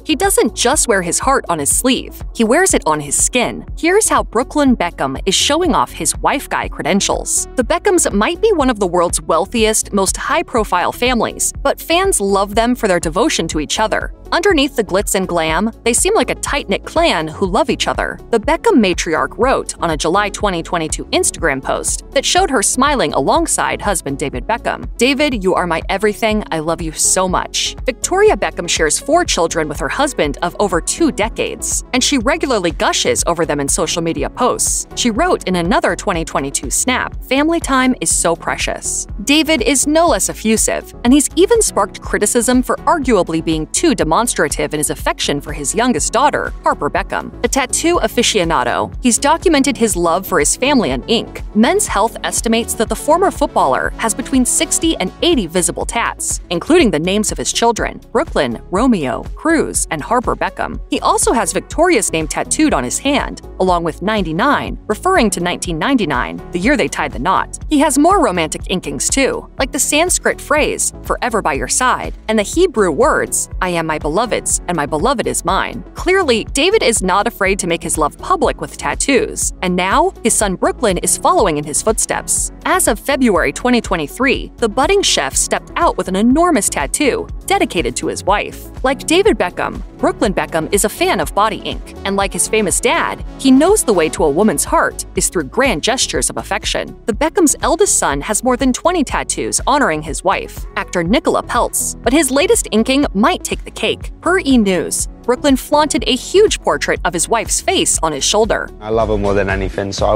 He doesn't just wear his heart on his sleeve, he wears it on his skin. Here's how Brooklyn Beckham is showing off his wife guy credentials. The Beckhams might be one of the world's wealthiest, most high-profile families, but fans love them for their devotion to each other. Underneath the glitz and glam, they seem like a tight-knit clan who love each other. The Beckham matriarch wrote on a July 2022 Instagram post that showed her smiling alongside husband David Beckham. "David, you are my everything. I love you so much." Victoria Beckham shares 4 children with her husband of over 2 decades, and she regularly gushes over them in social media posts. She wrote in another 2022 snap, "Family time is so precious." David is no less effusive, and he's even sparked criticism for arguably being too demonstrative in his affection for his youngest daughter, Harper Beckham. A tattoo aficionado, he's documented his love for his family on ink. Men's Health estimates that the former footballer has between 60 and 80 visible tats, including the names of his children, Brooklyn, Romeo, Cruz, and Harper Beckham. He also has Victoria's name tattooed on his hand, along with 99, referring to 1999, the year they tied the knot. He has more romantic inkings too, like the Sanskrit phrase, "forever by your side," and the Hebrew words, "I am my beloved's, and my beloved is mine." Clearly, David is not afraid to make his love public with tattoos, and now his son Brooklyn is following in his footsteps. As of February 2023, the budding chef stepped out with an enormous tattoo dedicated to his wife. Like David Beckham, Brooklyn Beckham is a fan of body ink, and like his famous dad, he knows the way to a woman's heart is through grand gestures of affection. The Beckham's eldest son has more than 20 tattoos honoring his wife, actor Nicola Peltz, but his latest inking might take the cake. Per E! News, Brooklyn flaunted a huge portrait of his wife's face on his shoulder. "I love her more than anything, so I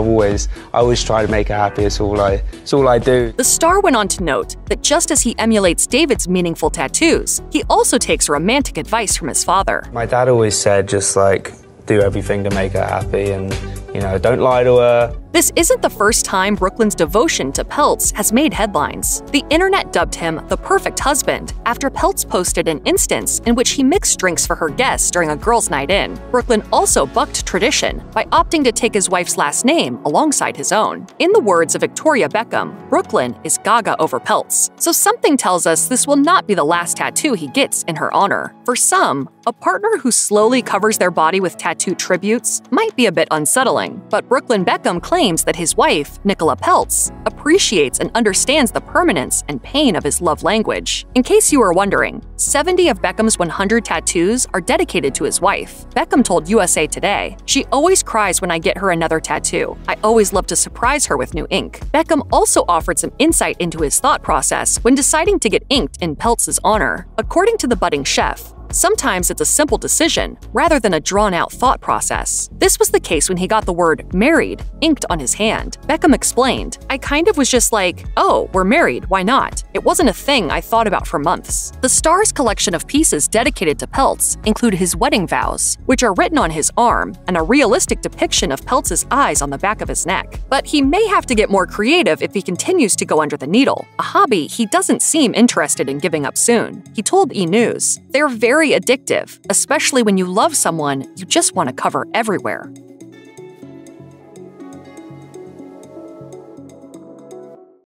always try to make her happy. It's all I do." The star went on to note that just as he emulates David's meaningful tattoos, he also takes romantic advice from his father. My dad always said just do everything to make her happy and, don't lie to her. This isn't the first time Brooklyn's devotion to Peltz has made headlines. The internet dubbed him the perfect husband after Peltz posted an instance in which he mixed drinks for her guests during a girls' night in. Brooklyn also bucked tradition by opting to take his wife's last name alongside his own. In the words of Victoria Beckham, Brooklyn is gaga over Peltz, so something tells us this will not be the last tattoo he gets in her honor. For some, a partner who slowly covers their body with tattoo tributes might be a bit unsettling, but Brooklyn Beckham claims that his wife, Nicola Peltz, appreciates and understands the permanence and pain of his love language. In case you were wondering, 70 of Beckham's 100 tattoos are dedicated to his wife. Beckham told USA Today, "She always cries when I get her another tattoo. I always love to surprise her with new ink." Beckham also offered some insight into his thought process when deciding to get inked in Peltz's honor. According to the budding chef, sometimes it's a simple decision rather than a drawn-out thought process. This was the case when he got the word "married" inked on his hand. Beckham explained, "I kind of was just like, oh, we're married, why not? It wasn't a thing I thought about for months." The star's collection of pieces dedicated to Peltz include his wedding vows, which are written on his arm, and a realistic depiction of Peltz's eyes on the back of his neck. But he may have to get more creative if he continues to go under the needle, a hobby he doesn't seem interested in giving up soon. He told E! News, "They're very addictive, especially when you love someone you just want to cover everywhere."